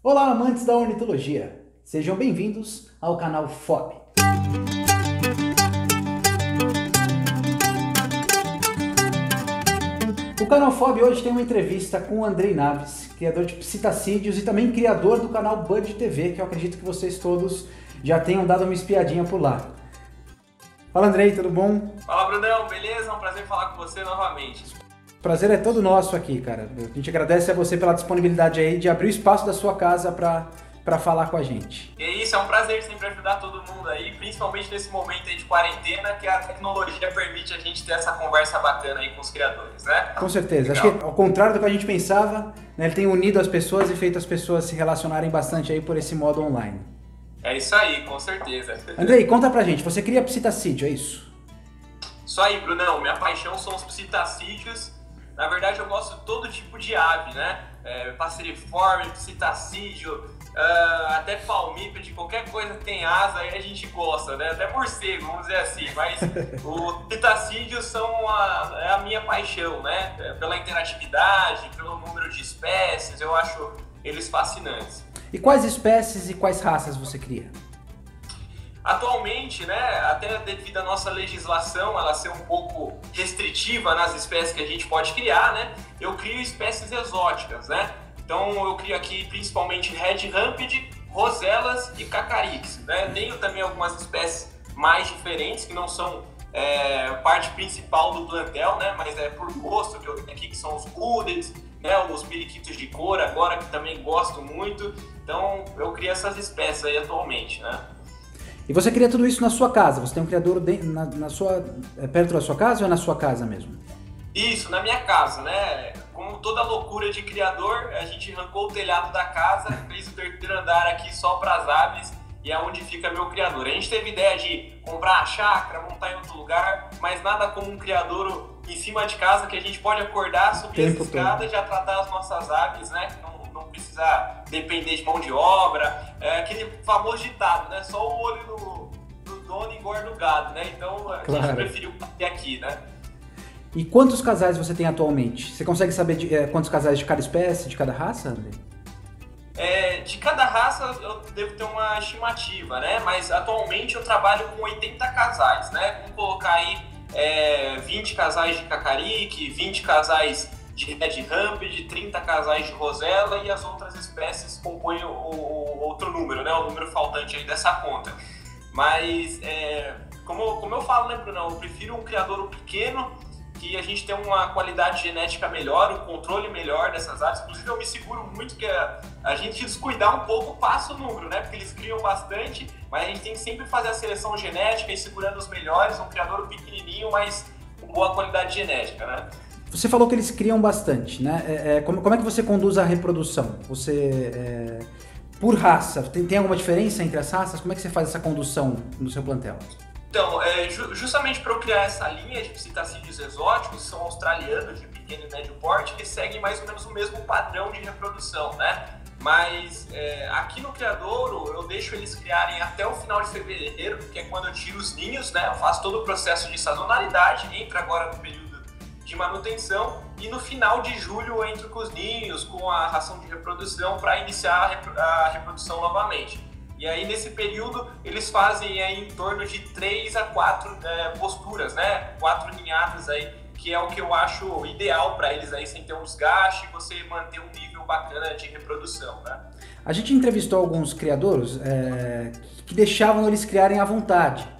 Olá, amantes da ornitologia! Sejam bem-vindos ao canal FOB. O canal FOB hoje tem uma entrevista com o Andrei Naves, criador de Psitacídeos e também criador do canal Bud TV, que eu acredito que vocês todos já tenham dado uma espiadinha por lá. Fala, Andrei, tudo bom? Fala, Brunão, beleza? É um prazer falar com você novamente. O prazer é todo nosso aqui, cara. A gente agradece a você pela disponibilidade aí de abrir o espaço da sua casa para falar com a gente. E é isso, é um prazer sempre ajudar todo mundo aí, principalmente nesse momento aí de quarentena, que a tecnologia permite a gente ter essa conversa bacana aí com os criadores, né? Com certeza. Legal. Acho que ao contrário do que a gente pensava, né, ele tem unido as pessoas e feito as pessoas se relacionarem bastante aí por esse modo online. É isso aí, com certeza. Andrei, conta pra gente, você cria psitacídeo, é isso? Isso aí, Brunão, minha paixão são os psitacídeos. Na verdade, eu gosto de todo tipo de ave, né? Passeriforme, psitacídeo, até palmípede, qualquer coisa que tem asa, aí a gente gosta, né? Até morcego, vamos dizer assim. Mas os psitacídeos são a minha paixão, né? Pela interatividade, pelo número de espécies, eu acho eles fascinantes. E quais espécies e quais raças você cria? Atualmente, né, até devido à nossa legislação, ela ser um pouco restritiva nas espécies que a gente pode criar, né, eu crio espécies exóticas, né. Então eu crio aqui principalmente Red Ramped, Roselas e Cacariques, né. Tenho também algumas espécies mais diferentes que não são parte principal do plantel, né, mas é por gosto que eu tenho aqui, que são os Hoodeds, né, os periquitos de cor agora, que também gosto muito. Então eu crio essas espécies aí atualmente, né. E você cria tudo isso na sua casa? Você tem um criador perto da sua casa ou é na sua casa mesmo? Isso, na minha casa, né? Como toda loucura de criador, a gente arrancou o telhado da casa, fez o terceiro andar aqui só para as aves e é onde fica meu criador. A gente teve ideia de comprar a chácara, montar em outro lugar, mas nada como um criador em cima de casa que a gente pode acordar, subir as escadas e já tratar as nossas aves, né? Não precisa depender de mão de obra, aquele famoso ditado, né? Só o olho do dono engorda o gado, né? Então a gente preferiu ter aqui, né? E quantos casais você tem atualmente? Você consegue saber quantos casais de cada espécie, de cada raça, André? De cada raça eu devo ter uma estimativa, né? Mas atualmente eu trabalho com 80 casais, né? Vamos colocar aí 20 casais de Cacarique, 20 casais de Red Ramped, 30 casais de Rosela e as outras espécies compõem o outro número, né? O número faltante aí dessa conta. Mas, como eu falo, né, Bruno? Eu prefiro um criadouro pequeno, que a gente tem uma qualidade genética melhor, um controle melhor dessas aves. Inclusive, eu me seguro muito que a gente descuidar um pouco passa o número, né? Porque eles criam bastante, mas a gente tem que sempre fazer a seleção genética e segurando os melhores, um criadouro pequenininho, mas com boa qualidade genética, né? Você falou que eles criam bastante, né? Como é que você conduz a reprodução? Você, por raça, tem alguma diferença entre as raças? Como é que você faz essa condução no seu plantel? Então, justamente para eu criar essa linha de psitacídeos exóticos, são australianos de pequeno e médio porte, que seguem mais ou menos o mesmo padrão de reprodução, né? Mas aqui no criadouro eu deixo eles criarem até o final de fevereiro, que é quando eu tiro os ninhos, né? Eu faço todo o processo de sazonalidade, entra agora no período de manutenção e no final de julho eu entro com os ninhos, com a ração de reprodução para iniciar a reprodução novamente. E aí nesse período eles fazem aí em torno de 3 a 4 posturas, né? 4 ninhadas aí, que é o que eu acho ideal para eles aí, sem ter um desgaste e você manter um nível bacana de reprodução, né? A gente entrevistou alguns criadores que deixavam eles criarem à vontade.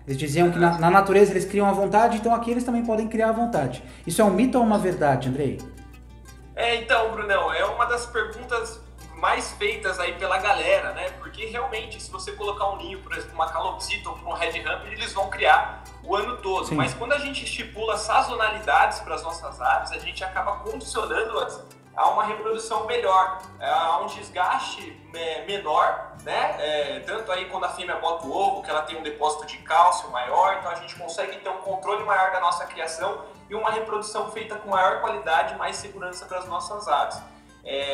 Eles diziam que na natureza eles criam à vontade, então aqui eles também podem criar à vontade. Isso é um mito ou uma verdade, Andrei? Então, Brunão, é uma das perguntas mais feitas aí pela galera, né? Porque realmente, se você colocar um ninho, por exemplo, uma calopsita ou um Red Ramped, eles vão criar o ano todo. Sim. Mas quando a gente estipula sazonalidades para as nossas aves, a gente acaba condicionando-as a uma reprodução melhor, a um desgaste menor, né? Tanto aí quando a fêmea bota o ovo, que ela tem um depósito de cálcio maior, então a gente consegue ter um controle maior da nossa criação e uma reprodução feita com maior qualidade e mais segurança para as nossas aves.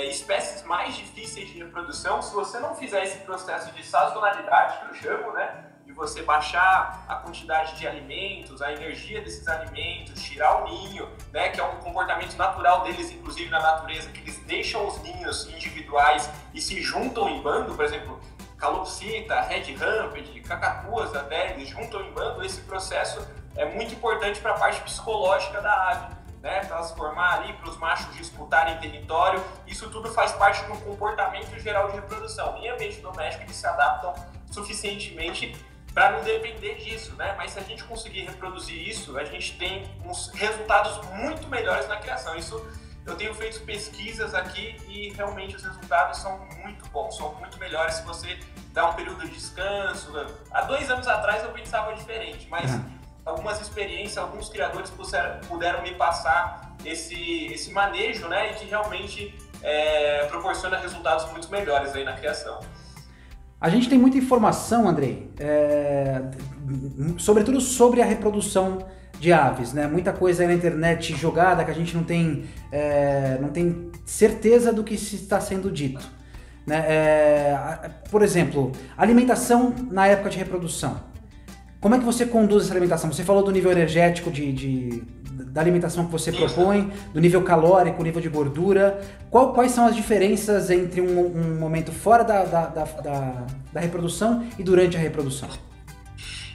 espécies mais difíceis de reprodução, se você não fizer esse processo de sazonalidade, que eu chamo, né? De você baixar a quantidade de alimentos, a energia desses alimentos, tirar o ninho, né? Que é um comportamento natural deles, inclusive na natureza, que eles deixam os ninhos individuais e se juntam em bando, por exemplo, calopsita, red ramped, cacatuas até, eles juntam em bando. Esse processo é muito importante para a parte psicológica da ave, né, para elas formar ali, para os machos disputarem território. Isso tudo faz parte do comportamento geral de reprodução. Em ambiente doméstico, eles se adaptam suficientemente para não depender disso, né? Mas se a gente conseguir reproduzir isso, a gente tem uns resultados muito melhores na criação. Isso eu tenho feito pesquisas aqui e realmente os resultados são muito bons, são muito melhores se você dá um período de descanso. Há 2 anos atrás eu pensava diferente, mas algumas experiências, alguns criadores puderam me passar esse manejo, né, e que realmente proporciona resultados muito melhores aí na criação. A gente tem muita informação, Andrei, sobretudo sobre a reprodução de aves, né? Muita coisa aí na internet jogada que a gente não tem certeza do que está sendo dito, né? Por exemplo, alimentação na época de reprodução. Como é que você conduz essa alimentação? Você falou do nível energético da alimentação que você propõe, do nível calórico, nível de gordura. Quais são as diferenças entre um momento fora da reprodução e durante a reprodução?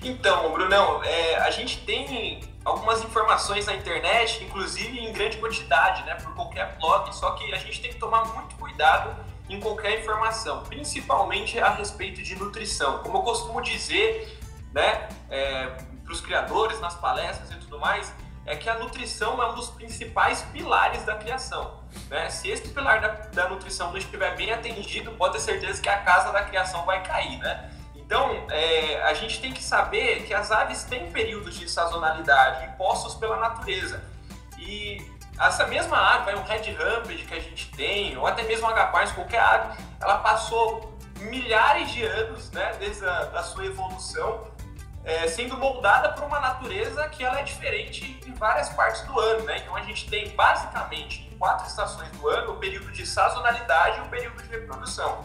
Então, Brunão, a gente tem algumas informações na internet, inclusive em grande quantidade, né, por qualquer blog, só que a gente tem que tomar muito cuidado em qualquer informação, principalmente a respeito de nutrição. Como eu costumo dizer, né, para os criadores, nas palestras e tudo mais, é que a nutrição é um dos principais pilares da criação, né? Se esse pilar da nutrição não estiver bem atendido, pode ter certeza que a casa da criação vai cair, né? Então, a gente tem que saber que as aves têm períodos de sazonalidade impostos pela natureza. E essa mesma ave, um red ramped que a gente tem, ou até mesmo agapars, qualquer ave, ela passou milhares de anos, né, desde a sua evolução, sendo moldada por uma natureza que ela é diferente em várias partes do ano, né? Então a gente tem basicamente em 4 estações do ano o período de sazonalidade e o período de reprodução.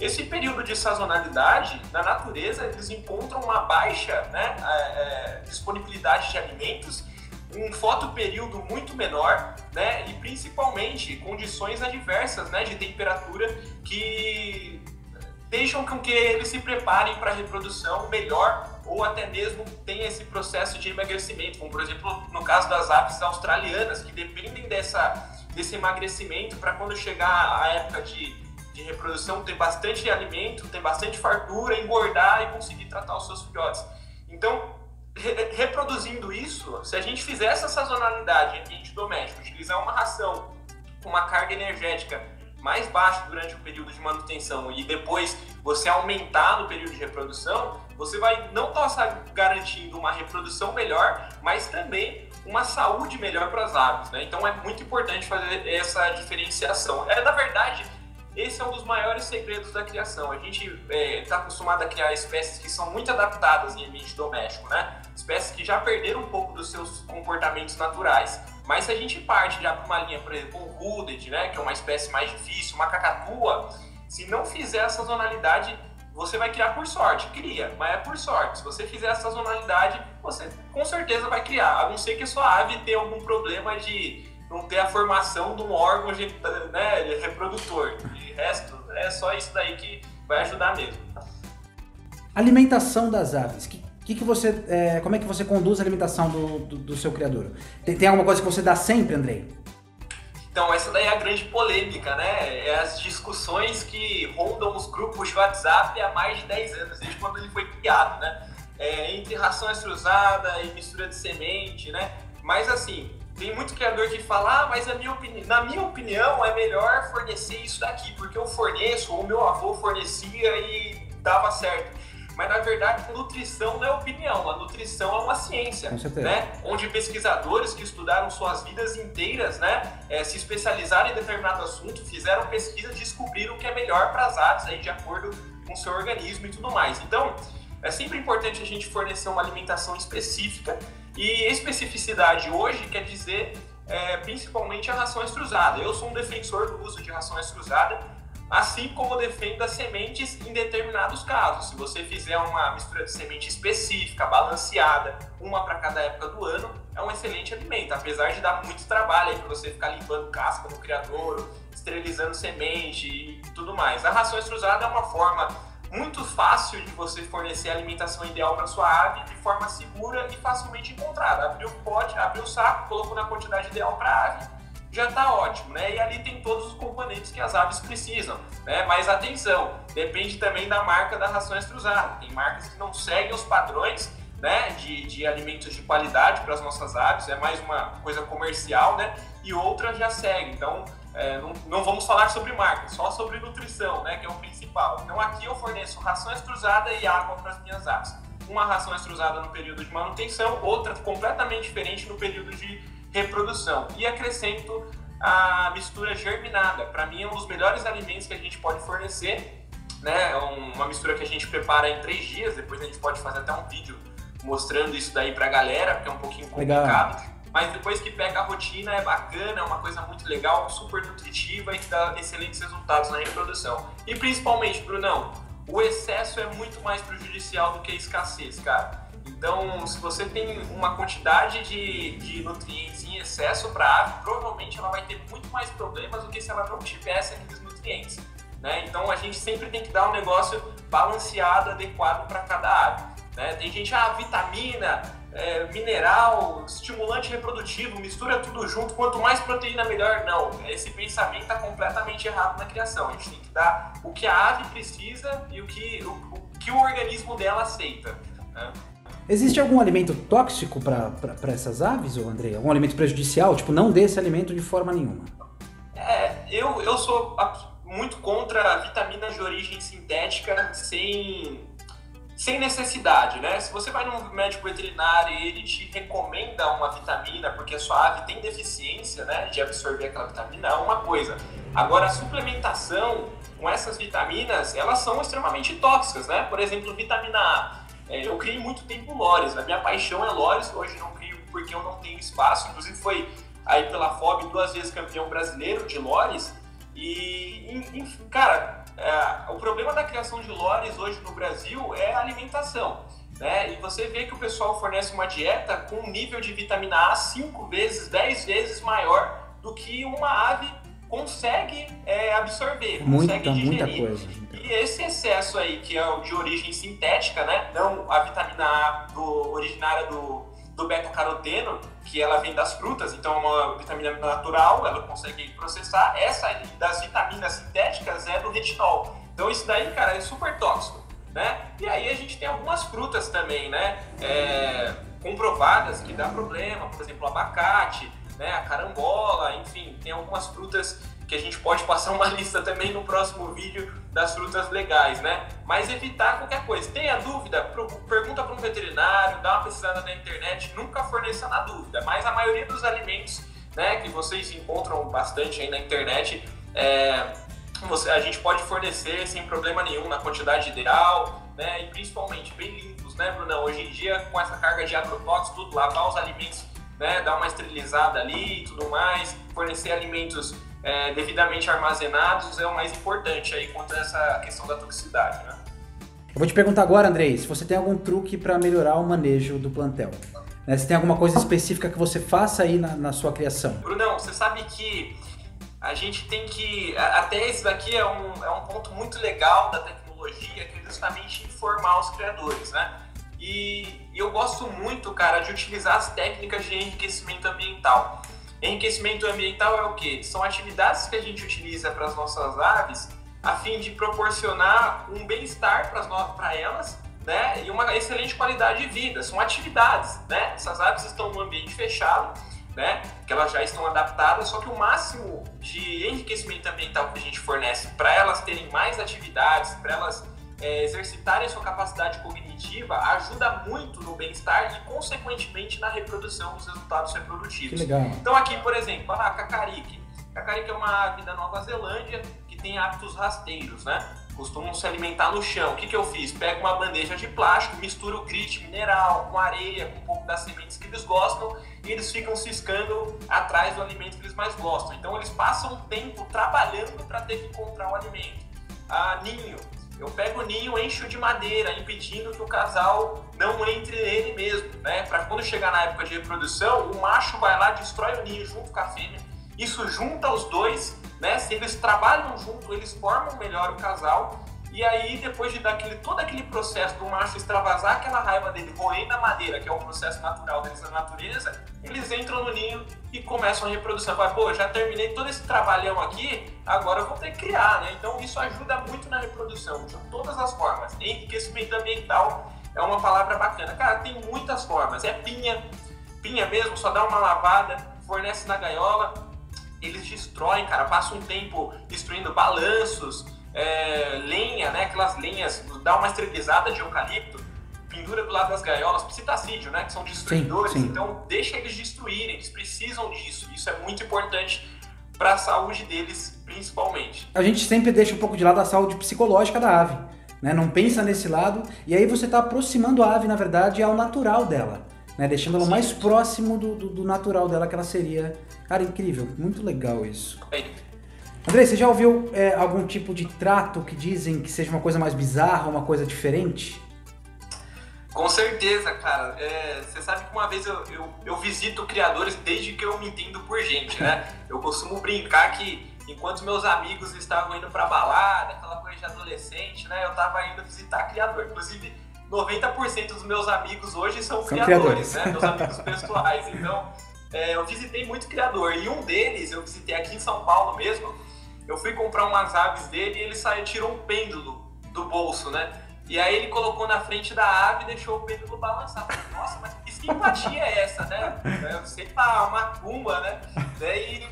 Esse período de sazonalidade, na natureza, eles encontram uma baixa, né, disponibilidade de alimentos, um fotoperíodo muito menor, né, e principalmente condições adversas, né, de temperatura que deixam com que eles se preparem para a reprodução melhor ou até mesmo tenha esse processo de emagrecimento, como por exemplo no caso das aves australianas, que dependem desse emagrecimento para quando chegar a época de reprodução ter bastante alimento, ter bastante fartura, engordar e conseguir tratar os seus filhotes. Então, reproduzindo isso, se a gente fizer essa sazonalidade em ambiente doméstico, utilizar uma ração com uma carga energética mais baixa durante o período de manutenção e depois você aumentar no período de reprodução, você vai não só garantindo uma reprodução melhor, mas também uma saúde melhor para as aves, né? Então é muito importante fazer essa diferenciação. Na verdade, esse é um dos maiores segredos da criação. A gente está acostumado a criar espécies que são muito adaptadas em ambiente doméstico, né? Espécies que já perderam um pouco dos seus comportamentos naturais. Mas se a gente parte já para uma linha, por exemplo, um hooded, né, que é uma espécie mais difícil, uma cacatua, se não fizer a sazonalidade, você vai criar por sorte. Cria, mas é por sorte. Se você fizer a sazonalidade, você com certeza vai criar. A não ser que a sua ave tenha algum problema de não ter a formação de um órgão, né, reprodutor. De resto, é só isso daí que vai ajudar mesmo. Alimentação das aves. Como é que você conduz a alimentação do seu criador? Tem alguma coisa que você dá sempre, Andrei? Então, essa daí é a grande polêmica, né? É as discussões que rondam os grupos de WhatsApp há mais de 10 anos, desde quando ele foi criado, né? Entre ração extrusada e mistura de semente, né? Mas, assim, tem muito criador que fala, mas na minha opinião é melhor fornecer isso daqui, porque eu forneço, ou meu avô fornecia e dava certo. Mas, na verdade, a nutrição não é opinião, a nutrição é uma ciência, né? Onde pesquisadores que estudaram suas vidas inteiras, né, se especializaram em determinado assunto, fizeram pesquisas e descobriram o que é melhor para as aves, aí, de acordo com o seu organismo e tudo mais. Então, é sempre importante a gente fornecer uma alimentação específica, e especificidade hoje quer dizer principalmente a ração extrusada. Eu sou um defensor do uso de ração extrusada, assim como defendo as sementes em determinados casos. Se você fizer uma mistura de semente específica, balanceada, uma para cada época do ano, é um excelente alimento, apesar de dar muito trabalho aí para você ficar limpando casca no criadouro, esterilizando semente e tudo mais. A ração extrusada é uma forma muito fácil de você fornecer a alimentação ideal para sua ave de forma segura e facilmente encontrada. Abriu o pote, abriu o saco, colocou na quantidade ideal para a ave, já está ótimo, né? E ali tem todos os componentes que as aves precisam, né? Mas atenção, depende também da marca da ração extrusada. Tem marcas que não seguem os padrões, né, de alimentos de qualidade para as nossas aves, é mais uma coisa comercial, né? E outras já seguem. Então, não vamos falar sobre marca, só sobre nutrição, né, que é o principal. Então, aqui eu forneço ração extrusada e água para as minhas aves. Uma ração extrusada no período de manutenção, outra completamente diferente no período de reprodução. E acrescento a mistura germinada. Para mim, é um dos melhores alimentos que a gente pode fornecer, né? Uma mistura que a gente prepara em 3 dias. Depois a gente pode fazer até um vídeo mostrando isso daí pra galera, porque é um pouquinho complicado. Legal. Mas depois que pega a rotina, é bacana, é uma coisa muito legal, super nutritiva e que dá excelentes resultados na reprodução. E principalmente, Brunão, o excesso é muito mais prejudicial do que a escassez, cara. Então, se você tem uma quantidade de nutrientes em excesso para a ave, provavelmente ela vai ter muito mais problemas do que se ela não tivesse aqueles nutrientes, né? Então, a gente sempre tem que dar um negócio balanceado, adequado para cada ave, né? Tem gente, vitamina, mineral, estimulante reprodutivo, mistura tudo junto, quanto mais proteína melhor. Não, esse pensamento está completamente errado na criação. A gente tem que dar o que a ave precisa e o que o organismo dela aceita, né? Existe algum alimento tóxico para essas aves, ô André? Algum alimento prejudicial? Tipo, não dê esse alimento de forma nenhuma. Eu sou muito contra vitaminas de origem sintética sem necessidade, né? Se você vai num médico veterinário e ele te recomenda uma vitamina porque a sua ave tem deficiência, né, de absorver aquela vitamina, é uma coisa. Agora, a suplementação com essas vitaminas, elas são extremamente tóxicas, né? Por exemplo, vitamina A. Eu criei muito tempo lores, a minha paixão é lores, hoje não crio porque eu não tenho espaço, inclusive foi aí pela FOB 2 vezes campeão brasileiro de lores, e cara, o problema da criação de lores hoje no Brasil é a alimentação, né? E você vê que o pessoal fornece uma dieta com um nível de vitamina A 5 vezes, 10 vezes maior do que uma ave consegue absorver, consegue digerir. Muita coisa. E esse excesso aí, que é o de origem sintética, né? Não a vitamina A originária do beta-caroteno, que ela vem das frutas, então é uma vitamina natural, ela consegue processar. Essa das vitaminas sintéticas é do retinol. Então isso daí, cara, é super tóxico, né? E aí a gente tem algumas frutas também, né? Comprovadas que dá problema, por exemplo, o abacate, né? A carambola, enfim, tem algumas frutas que a gente pode passar uma lista também no próximo vídeo das frutas legais, né? Mas evitar qualquer coisa. Tenha dúvida, pergunta para um veterinário, dá uma pesquisada na internet, nunca forneça na dúvida. Mas a maioria dos alimentos, né, que vocês encontram bastante aí na internet, a gente pode fornecer sem problema nenhum, na quantidade ideal, né? E principalmente bem limpos, né, Brunão? Hoje em dia, com essa carga de agrotóxicos, tudo, lavar os alimentos, né, dar uma esterilizada ali e tudo mais, fornecer alimentos devidamente armazenados é o mais importante aí contra essa questão da toxicidade, né? Eu vou te perguntar agora, Andrei, se você tem algum truque para melhorar o manejo do plantel, né? Se tem alguma coisa específica que você faça aí na sua criação. Brunão, você sabe que a gente tem que... Até esse daqui é um ponto muito legal da tecnologia, que é justamente informar os criadores, né? E eu gosto muito, cara, de utilizar as técnicas de enriquecimento ambiental. Enriquecimento ambiental é o quê? São atividades que a gente utiliza para as nossas aves a fim de proporcionar um bem-estar para elas, né? E uma excelente qualidade de vida. São atividades, né? Essas aves estão num ambiente fechado, né? Que elas já estão adaptadas, só que o máximo de enriquecimento ambiental que a gente fornece para elas terem mais atividades, para elas exercitarem a sua capacidade cognitiva, ajuda muito no bem-estar e, consequentemente, na reprodução dos resultados reprodutivos. Que legal. Então aqui, por exemplo, a cacarique. A cacarique é uma ave da Nova Zelândia que têm hábitos rasteiros, né? Costumam se alimentar no chão. O que eu fiz? Pego uma bandeja de plástico, misturo grit mineral com areia, com um pouco das sementes que eles gostam, e eles ficam ciscando atrás do alimento que eles mais gostam. Então eles passam tempo trabalhando para ter que encontrar o alimento. Ninho. Eu pego o ninho, encho de madeira, impedindo que o casal não entre nele mesmo, né? Para quando chegar na época de reprodução, o macho vai lá, destrói o ninho junto com a fêmea. Isso junta os dois, né? Se eles trabalham junto, eles formam melhor o casal. E aí, depois de dar todo aquele processo do macho extravasar aquela raiva dele, roendo a madeira, que é o processo natural deles na natureza, eles entram no ninho e começam a reprodução. Fala, pô, já terminei todo esse trabalhão aqui, agora eu vou ter que criar, né? Então isso ajuda muito na reprodução, de todas as formas. Enriquecimento ambiental é uma palavra bacana. Cara, tem muitas formas. É pinha mesmo, só dá uma lavada, fornece na gaiola, eles destroem, cara, passa um tempo destruindo balanços, lenha, né? Aquelas lenhas, dá uma esterilizada de eucalipto, pendura do lado das gaiolas, psitacídio, né? Que são destruidores. Sim. Então deixa eles destruírem, eles precisam disso. Isso é muito importante para a saúde deles, principalmente. A gente sempre deixa um pouco de lado a saúde psicológica da ave, né? Não pensa nesse lado, e aí você está aproximando a ave, na verdade, ao natural dela, né? Deixando ela mais próximo do natural dela que ela seria. Cara, incrível, muito legal isso. Andrei, você já ouviu algum tipo de trato que dizem que seja uma coisa mais bizarra, uma coisa diferente? Com certeza, cara. Você sabe que uma vez eu visito criadores desde que eu me entendo por gente, né? Eu costumo brincar que enquanto meus amigos estavam indo pra balada, aquela coisa de adolescente, né? Eu tava indo visitar criador. Inclusive, 90% dos meus amigos hoje são criadores, né? Meus amigos pessoais. Então, eu visitei muito criador. E um deles, eu visitei aqui em São Paulo mesmo. Eu fui comprar umas aves dele e ele tirou um pêndulo do bolso, né? E aí ele colocou na frente da ave e deixou o pêndulo balançar. Nossa, mas que simpatia é essa, né? Você tá uma macumba, né? Daí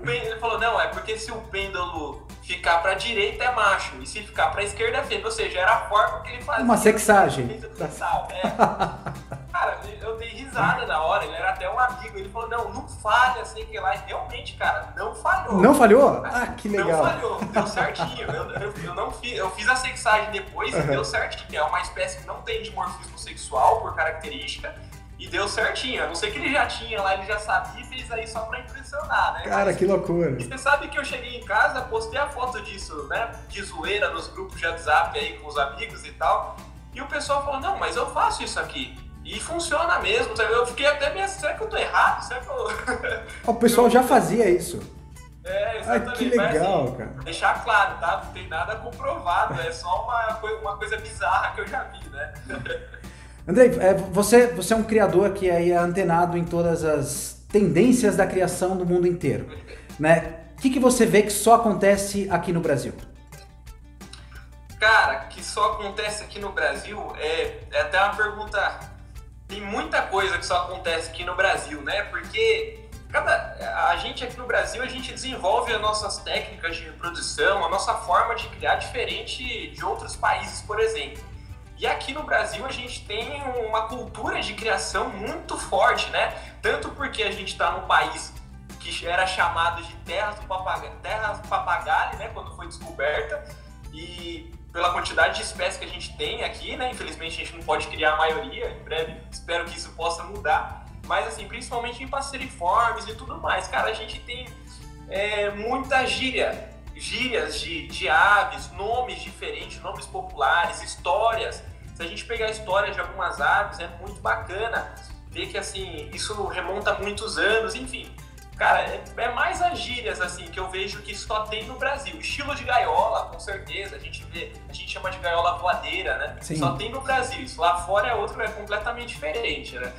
ele falou, não, é porque se o pêndulo ficar pra direita é macho e se ficar pra esquerda é fêmea. Ou seja, era a forma que ele fazia. Uma sexagem. Cara, eu dei risada na hora, ele era até um amigo. Ele falou, não falha, sei que lá. E realmente, cara, não falhou. Não falhou? Ah, que legal. Não falhou, deu certinho. Eu fiz a sexagem depois e deu certinho. É uma espécie que não tem dimorfismo sexual por característica e deu certinho. A não ser que ele já tinha lá, ele já sabia e fez aí só pra impressionar, né? Cara, que loucura. E você sabe que eu cheguei em casa, postei a foto disso, né? De zoeira nos grupos de WhatsApp aí com os amigos e tal. E o pessoal falou, não, mas eu faço isso aqui. E funciona mesmo. Eu fiquei até meio, será que eu tô errado? Será que eu... O pessoal já fazia isso. Exatamente. Ah, que legal, mas, assim, cara. Deixar claro, tá? Não tem nada comprovado, é só uma coisa bizarra que eu já vi, né? Andrei, você é um criador que aí é antenado em todas as tendências da criação do mundo inteiro, né? O que você vê que só acontece aqui no Brasil? Cara, que só acontece aqui no Brasil é até uma pergunta. Tem muita coisa que só acontece aqui no Brasil, né? Porque a gente aqui no Brasil, a gente desenvolve as nossas técnicas de reprodução, a nossa forma de criar diferente de outros países, por exemplo. E aqui no Brasil a gente tem uma cultura de criação muito forte, né? Tanto porque a gente está num país que era chamado de terra do papagaio, né? Quando foi descoberta. E pela quantidade de espécies que a gente tem aqui, né? Infelizmente a gente não pode criar a maioria, em breve espero que isso possa mudar. Mas assim, principalmente em passeriformes e tudo mais. Cara, a gente tem muita gírias de aves, nomes diferentes, nomes populares, histórias. Se a gente pegar a história de algumas aves, é muito bacana ver que assim, isso remonta a muitos anos, enfim. Cara, é mais as gírias assim, que eu vejo que só tem no Brasil. Estilo de gaiola, com certeza, a gente chama de gaiola voadeira, né? Sim. Só tem no Brasil, isso lá fora é completamente diferente, né?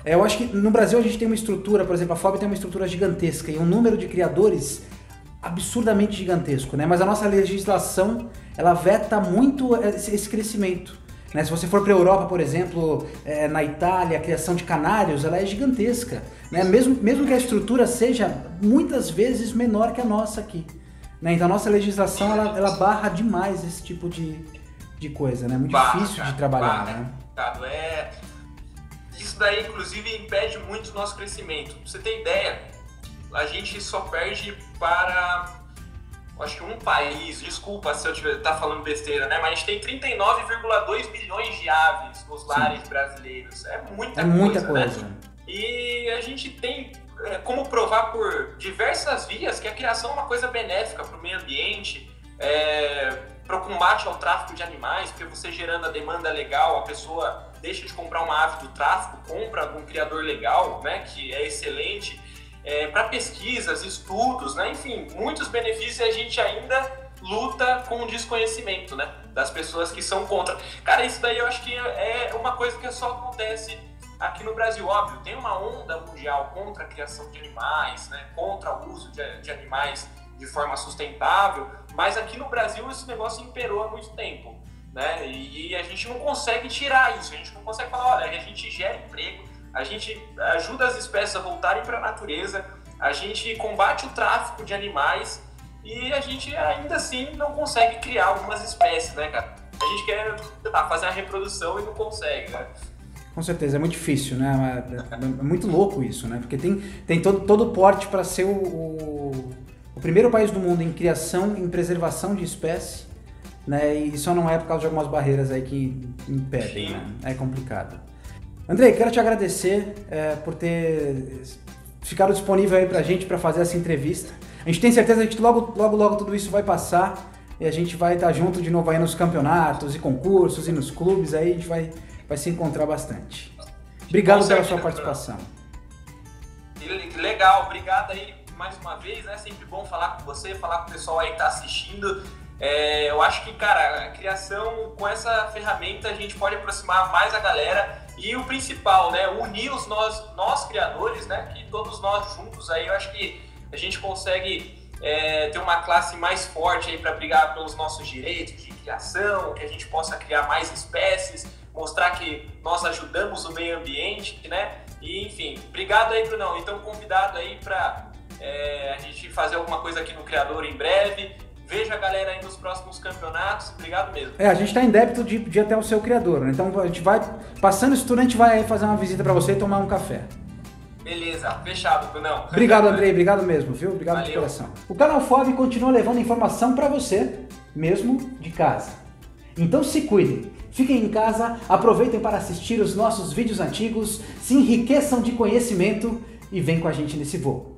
Eu acho que no Brasil a gente tem uma estrutura, por exemplo, a FOB tem uma estrutura gigantesca e um número de criadores absurdamente gigantesco, né? Mas a nossa legislação, ela veta muito esse crescimento, né? Se você for para a Europa, por exemplo, na Itália, a criação de canários, ela é gigantesca, né? Mesmo que a estrutura seja muitas vezes menor que a nossa aqui, né? Então a nossa legislação, ela barra demais esse tipo de coisa, né? Muito difícil de trabalhar, né? Isso daí, inclusive, impede muito o nosso crescimento. Pra você ter ideia, a gente só perde para acho que um país, desculpa se eu estar falando besteira, né? Mas a gente tem 39,2 milhões de aves nos lares brasileiros. É muita coisa, né? E a gente tem como provar por diversas vias que a criação é uma coisa benéfica para o meio ambiente, para o combate ao tráfico de animais, porque você gerando a demanda legal, a pessoa deixa de comprar uma ave do tráfico, compra de um criador legal, né, que é excelente, para pesquisas, estudos, né, enfim, muitos benefícios, e a gente ainda luta com o desconhecimento, né, das pessoas que são contra. Cara, isso daí eu acho que é uma coisa que só acontece aqui no Brasil. Óbvio, tem uma onda mundial contra a criação de animais, né, contra o uso de animais de forma sustentável, mas aqui no Brasil esse negócio imperou há muito tempo, né? E a gente não consegue tirar isso, a gente não consegue falar, olha, a gente gera emprego, a gente ajuda as espécies a voltarem para a natureza, a gente combate o tráfico de animais e a gente ainda assim não consegue criar algumas espécies, né, cara? A gente quer fazer a reprodução e não consegue, né? Com certeza, é muito difícil, né? É muito louco isso, né? Porque tem todo o porte para ser o primeiro país do mundo em criação e em preservação de espécie, né? E só não é por causa de algumas barreiras aí que impedem, né? É complicado. Andrei, quero te agradecer por ter ficado disponível aí pra gente para fazer essa entrevista. A gente tem certeza que logo tudo isso vai passar e a gente vai estar junto de novo aí nos campeonatos e concursos e nos clubes, aí a gente vai se encontrar bastante. Obrigado pela sua participação. Legal, obrigado aí mais uma vez, né? Sempre bom falar com você, falar com o pessoal aí que tá assistindo. Eu acho que, cara, a criação, com essa ferramenta, a gente pode aproximar mais a galera e o principal, né? Unir nós criadores, né? Que todos nós juntos aí, eu acho que a gente consegue ter uma classe mais forte aí para brigar pelos nossos direitos de criação, que a gente possa criar mais espécies, mostrar que nós ajudamos o meio ambiente, né? E, enfim, obrigado aí, Brunão. Então, convidado aí para a gente fazer alguma coisa aqui no Criador em breve. Veja a galera aí nos próximos campeonatos. Obrigado mesmo. A gente está em débito de ir até o seu criador, né? Então, a gente vai, passando isso tudo, a gente vai fazer uma visita para você e tomar um café. Beleza, fechado, Brunão. Obrigado, Andrei. Obrigado mesmo, viu? Obrigado. Valeu. De coração. O canal FOB continua levando informação para você, mesmo de casa. Então se cuidem. Fiquem em casa, aproveitem para assistir os nossos vídeos antigos, se enriqueçam de conhecimento e vem com a gente nesse voo.